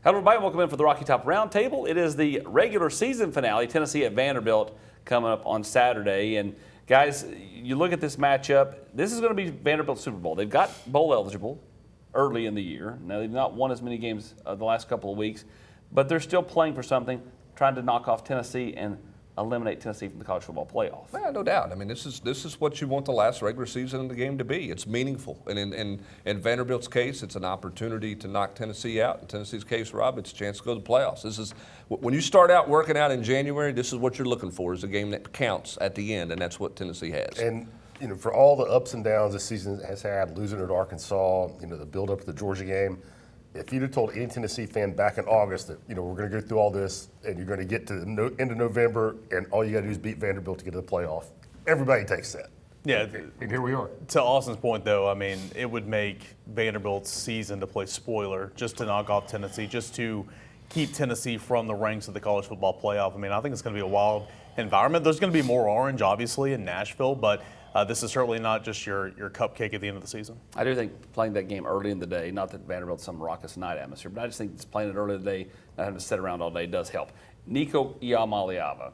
Hello, everybody. Welcome in for the Rocky Top Roundtable. It is the regular season finale, Tennessee at Vanderbilt, coming up on Saturday. And, guys, you look at this matchup, this is going to be Vanderbilt's Super Bowl. They've got bowl eligible early in the year. Now, they've not won as many games the last couple of weeks, but they're still playing for something, trying to knock off Tennessee and eliminate Tennessee from the college football playoff. Yeah, no doubt. I mean, this is what you want the last regular season of the game to be. It's meaningful, and in Vanderbilt's case, it's an opportunity to knock Tennessee out. In Tennessee's case, Rob, it's a chance to go to the playoffs. This is when you start out working out in January. This is what you're looking for: is a game that counts at the end, and that's what Tennessee has. And for all the ups and downs this season has had, losing at Arkansas, the build up to the Georgia game. If you'd have told any Tennessee fan back in August that, we're going to go through all this and you're going to get to the end of November and all you got to do is beat Vanderbilt to get to the playoff, everybody takes that. Yeah. And here we are. To Austin's point, though, I mean, it would make Vanderbilt's season to play spoiler just to knock off Tennessee, just to keep Tennessee from the ranks of the college football playoff. I mean, I think it's going to be a wild environment. There's going to be more orange, obviously, in Nashville, but this is certainly not just your cupcake at the end of the season. I do think playing that game early in the day, not that Vanderbilt's some raucous night atmosphere, but I just think it's playing it early in the day, not having to sit around all day does help. Nico Iamaleava,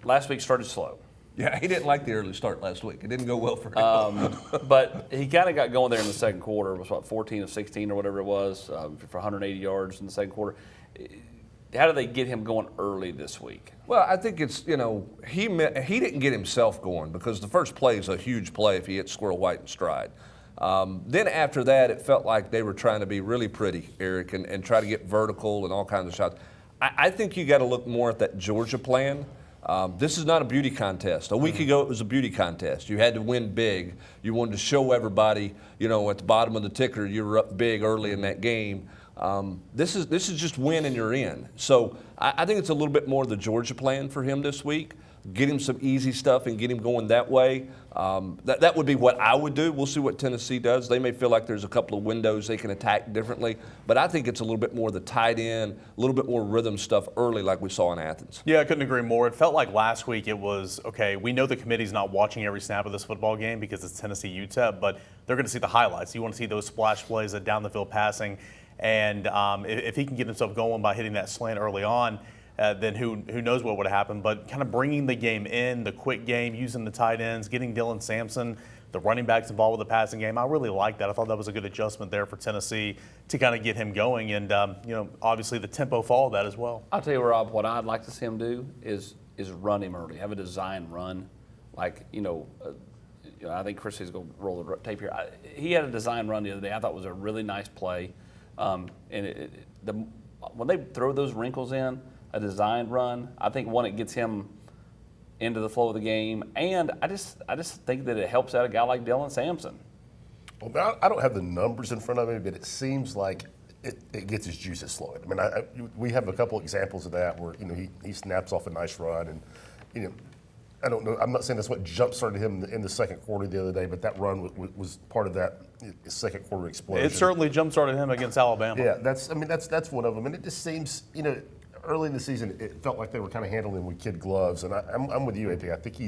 last week started slow. Yeah, he didn't like the early start last week. It didn't go well for him. But he kind of got going there in the second quarter. It was, 14 of 16 or whatever it was, for 180 yards in the second quarter. How do they get him going early this week? Well, I think it's, he didn't get himself going because the first play is a huge play if he hits Squirrel White in stride. Then after that, it felt like they were trying to be really pretty, Eric, and try to get vertical and all kinds of shots. I think you got to look more at that Georgia plan. This is not a beauty contest. A week ago, it was a beauty contest. You had to win big. You wanted to show everybody, at the bottom of the ticker, you were up big early in that game. This is just win and you're in. So I think it's a little bit more the Georgia plan for him this week. Get him some easy stuff and get him going that way. That would be what I would do. We'll see what Tennessee does. They may feel like there's a couple of windows they can attack differently, but I think it's a little bit more the tight end, a little bit more rhythm stuff early like we saw in Athens. Yeah, I couldn't agree more. It felt like last week it was, okay, we know the committee's not watching every snap of this football game because it's Tennessee UTEP, but they're going to see the highlights. You want to see those splash plays, that down the field passing. And if he can get himself going by hitting that slant early on, then who knows what would have happened. But kind of bringing the game in, the quick game, using the tight ends, getting Dylan Sampson, the running backs involved with the passing game, I really like that. I thought that was a good adjustment there for Tennessee to kind of get him going. And, obviously the tempo followed that as well. I'll tell you, Rob, what I'd like to see him do is run him early, have a design run. Like, I think Chris is going to roll the tape here. He had a design run the other day I thought was a really nice play. And when they throw those wrinkles in, a designed run, I think one, it gets him into the flow of the game, and I just think that it helps out a guy like Dylan Sampson. Well, I don't have the numbers in front of me, but it seems like it gets his juices flowing. I mean, we have a couple examples of that where he snaps off a nice run, and I don't know. I'm not saying that's what jump-started him in the second quarter the other day, but that run was part of that second quarter explosion. It certainly jump-started him against Alabama. Yeah, that's one of them, and it just seems early in the season it felt like they were kind of handling him with kid gloves, and I'm with you, AP. I think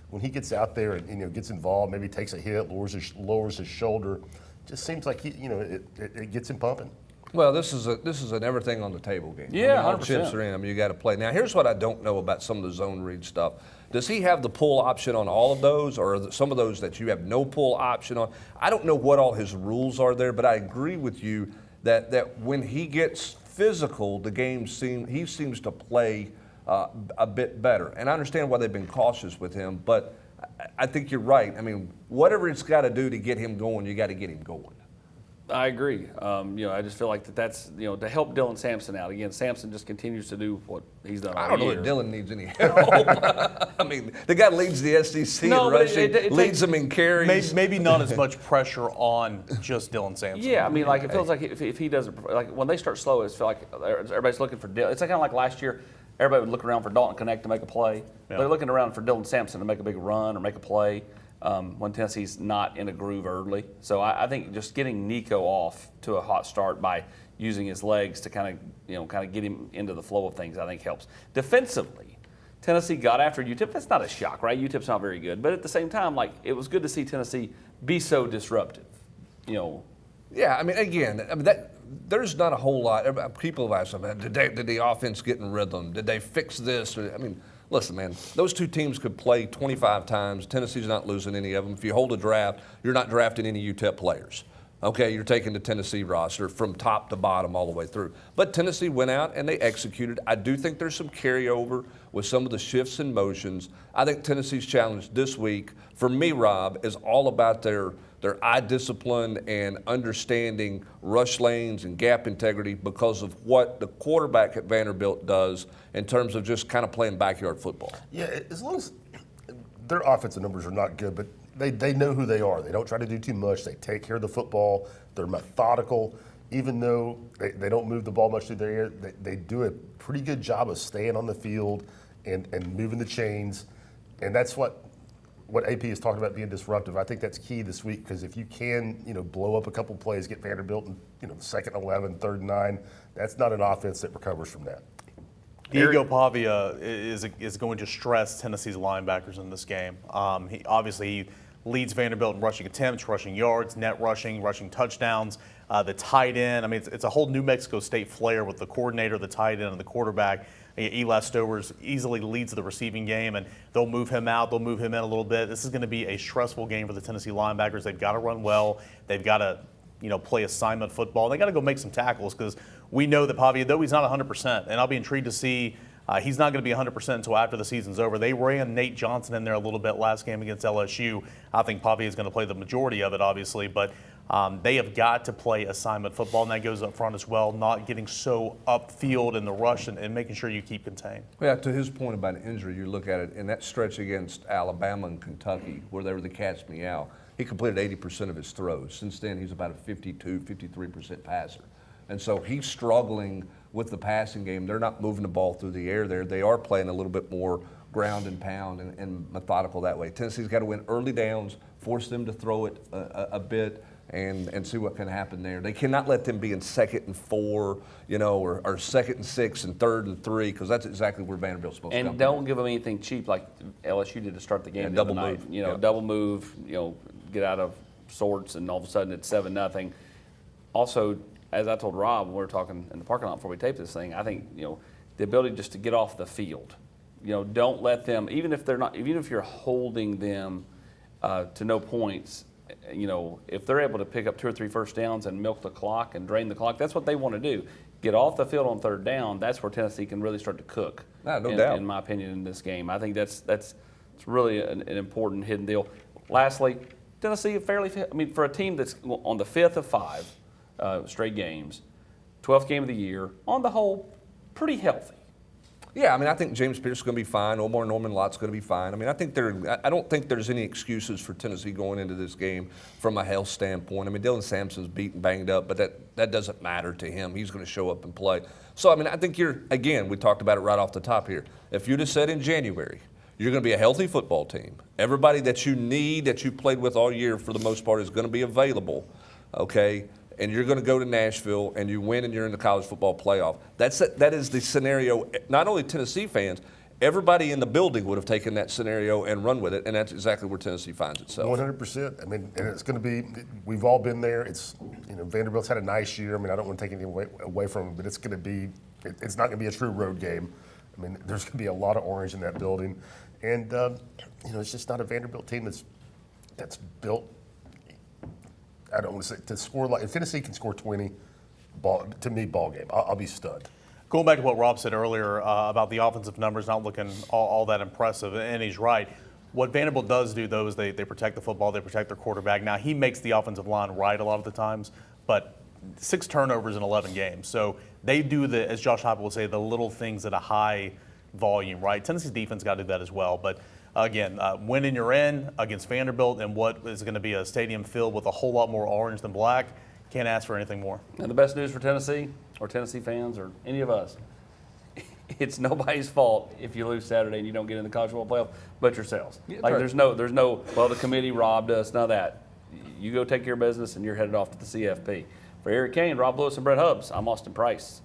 when he gets out there and gets involved, maybe takes a hit, lowers his shoulder, just seems like it gets him pumping. Well, this is an everything on the table game. Yeah, all 100%. chips are in. You got to play. Now, here's what I don't know about some of the zone read stuff. Does he have the pull option on all of those, or are some of those that you have no pull option on? I don't know what all his rules are there, but I agree with you that when he gets physical, he seems to play a bit better. And I understand why they've been cautious with him, but I think you're right. I mean, whatever it's got to do to get him going, you got to get him going. I agree. I just feel like that's to help Dylan Sampson out. Again, Sampson just continues to do what he's done all I don't know year. if Dylan needs any help. I mean, the guy leads the SEC in rushing, it leads them in carries. Maybe not as much pressure on just Dylan Sampson. Yeah, I mean, like it feels like if he doesn't, like when they start slow, it feels like everybody's looking for Dylan. It's kind of like last year. Everybody would look around for Dalton Connect to make a play. Yeah. They're looking around for Dylan Sampson to make a big run or make a play. When Tennessee's not in a groove early. So I think just getting Nico off to a hot start by using his legs to kind of get him into the flow of things, I think helps. Defensively, Tennessee got after UTEP. That's not a shock, right? UTEP's not very good. But at the same time, it was good to see Tennessee be so disruptive. Yeah, I mean, again, there's not a whole lot. People have asked, did the offense get in rhythm? Did they fix this? I mean, listen, man, those two teams could play 25 times. Tennessee's not losing any of them. If you hold a draft, you're not drafting any UTEP players. Okay, you're taking the Tennessee roster from top to bottom all the way through. But Tennessee went out and they executed. I do think there's some carryover with some of the shifts and motions. I think Tennessee's challenge this week, for me, Rob, is all about their eye discipline and understanding rush lanes and gap integrity because of what the quarterback at Vanderbilt does in terms of just kind of playing backyard football. Yeah, as long as their offensive numbers are not good, but they know who they are. They don't try to do too much. They take care of the football. They're methodical. Even though they don't move the ball much through the air, they do a pretty good job of staying on the field and moving the chains. And that's what AP is talking about being disruptive. I think that's key this week because if you can, blow up a couple plays, get Vanderbilt in, second 11, third and 9, that's not an offense that recovers from that. Diego Pavia is going to stress Tennessee's linebackers in this game. He leads Vanderbilt in rushing attempts, rushing yards, net rushing, rushing touchdowns. The tight end, it's a whole New Mexico State flair with the coordinator, the tight end, and the quarterback. Eli Stovers easily leads the receiving game, and they'll move him out, they'll move him in a little bit. This is going to be a stressful game for the Tennessee linebackers. They've got to run well. They've got to play assignment football. They got to go make some tackles because we know that Pavia, though he's not 100%, and I'll be intrigued to see he's not going to be 100% until after the season's over. They ran Nate Johnson in there a little bit last game against LSU. I think Pavia is going to play the majority of it, obviously, but they have got to play assignment football, and that goes up front as well, not getting so upfield in the rush and making sure you keep contained. Yeah, to his point about injury, you look at it in that stretch against Alabama and Kentucky where they were the cat's meow. He completed 80% of his throws. Since then, he's about a 52, 53% passer. And so he's struggling with the passing game. They're not moving the ball through the air there. They are playing a little bit more ground and pound and methodical that way. Tennessee's got to win early downs, force them to throw it a bit, and see what can happen there. They cannot let them be in 2nd and 4, or 2nd and 6 and 3rd and 3, because that's exactly where Vanderbilt's supposed to come. And don't give them anything cheap like LSU did to start the game. Yeah, the double other night. move. Double move. Get out of sorts, and all of a sudden it's 7-0. Also, as I told Rob when we were talking in the parking lot before we taped this thing, I think the ability just to get off the field. Don't let them, even if you're holding them to no points. If they're able to pick up 2 or 3 first downs and milk the clock and drain the clock, that's what they want to do. Get off the field on 3rd down. That's where Tennessee can really start to cook. No doubt. In my opinion, in this game, I think it's really an important hidden deal. Lastly, Tennessee for a team that's on the 5th of 5 straight games, 12th game of the year, on the whole, pretty healthy. Yeah, I think James Pierce is going to be fine. Omar Norman-Lott's going to be fine. I don't think there's any excuses for Tennessee going into this game from a health standpoint. Dylan Sampson's beat and banged up, but that doesn't matter to him. He's going to show up and play. So, I think we talked about it right off the top here. If you'd have said in January, you're going to be a healthy football team. Everybody that you need, that you played with all year for the most part, is going to be available, okay? And you're going to go to Nashville and you win and you're in the college football playoff. That is the scenario. Not only Tennessee fans, everybody in the building would have taken that scenario and run with it, and that's exactly where Tennessee finds itself. 100%. And it's going to be. We've all been there. It's Vanderbilt's had a nice year. I don't want to take anything away from them, but it's going to be. It's not going to be a true road game. There's going to be a lot of orange in that building, and it's just not a Vanderbilt team that's built. I don't want to say to score like if Tennessee can score 20, ball game. I'll be stunned. Going back to what Rob said earlier about the offensive numbers not looking all that impressive, and he's right. What Vanderbilt does do, though, is they protect the football, they protect their quarterback. Now, he makes the offensive line right a lot of the times, but 6 turnovers in 11 games. So they do as Josh Heupel would say, the little things at a high volume, right? Tennessee's defense got to do that as well, but again, winning your in against Vanderbilt in what is going to be a stadium filled with a whole lot more orange than black, can't ask for anything more. And the best news for Tennessee or Tennessee fans or any of us, it's nobody's fault if you lose Saturday and you don't get in the college football playoff, but yourselves. Yeah, like right. there's no, well, the committee robbed us, none of that. You go take care of business and you're headed off to the CFP. For Eric Kane, Rob Lewis, and Brett Hubbs, I'm Austin Price.